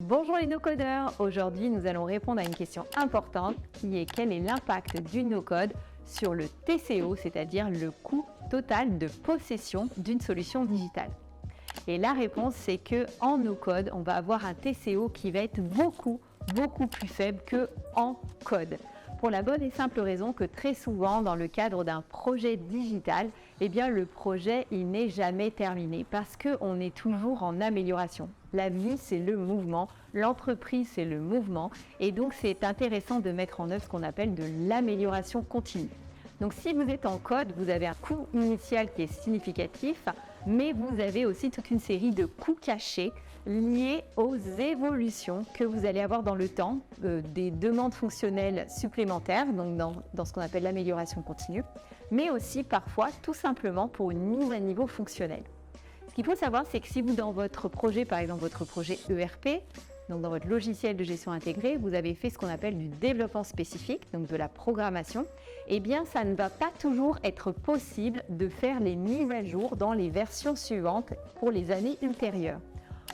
Bonjour les no-codeurs, aujourd'hui nous allons répondre à une question importante qui est quel est l'impact du no-code sur le TCO, c'est-à-dire le coût total de possession d'une solution digitale. Et la réponse c'est que en no-code, on va avoir un TCO qui va être beaucoup plus faible qu'en code. Pour la bonne et simple raison que très souvent, dans le cadre d'un projet digital, le projet il n'est jamais terminé parce qu'on est toujours en amélioration. La vie, c'est le mouvement, l'entreprise, c'est le mouvement et donc c'est intéressant de mettre en œuvre ce qu'on appelle de l'amélioration continue. Donc si vous êtes en code, vous avez un coût initial qui est significatif, mais vous avez aussi toute une série de coûts cachés liés aux évolutions que vous allez avoir dans le temps, des demandes fonctionnelles supplémentaires, donc dans ce qu'on appelle l'amélioration continue, mais aussi parfois tout simplement pour une mise à niveau fonctionnel. Ce qu'il faut savoir, c'est que si vous, dans votre projet, par exemple votre projet ERP, donc dans votre logiciel de gestion intégrée, vous avez fait ce qu'on appelle du développement spécifique, donc de la programmation, ça ne va pas toujours être possible de faire les mises à jour dans les versions suivantes pour les années ultérieures.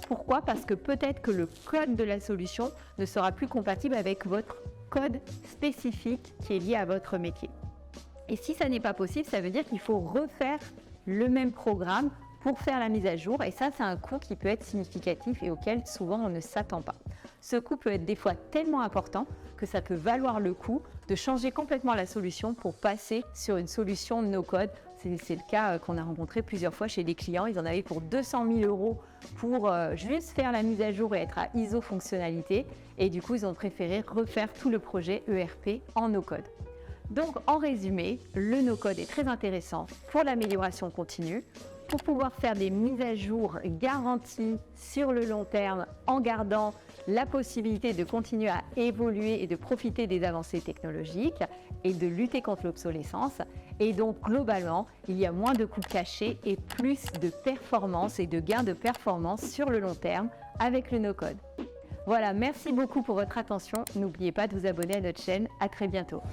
Pourquoi? Parce que peut-être que le code de la solution ne sera plus compatible avec votre code spécifique qui est lié à votre métier. Et si ça n'est pas possible, ça veut dire qu'il faut refaire le même programme pour faire la mise à jour et ça c'est un coût qui peut être significatif et auquel souvent on ne s'attend pas. Ce coût peut être des fois tellement important que ça peut valoir le coup de changer complètement la solution pour passer sur une solution no-code. C'est le cas qu'on a rencontré plusieurs fois chez des clients, ils en avaient pour 200 000 € pour juste faire la mise à jour et être à ISO fonctionnalité et du coup ils ont préféré refaire tout le projet ERP en no-code. Donc en résumé, le no-code est très intéressant pour l'amélioration continue, pour pouvoir faire des mises à jour garanties sur le long terme en gardant la possibilité de continuer à évoluer et de profiter des avancées technologiques et de lutter contre l'obsolescence. Et donc globalement, il y a moins de coûts cachés et plus de performance et de gains de performance sur le long terme avec le no-code. Voilà, merci beaucoup pour votre attention. N'oubliez pas de vous abonner à notre chaîne. À très bientôt.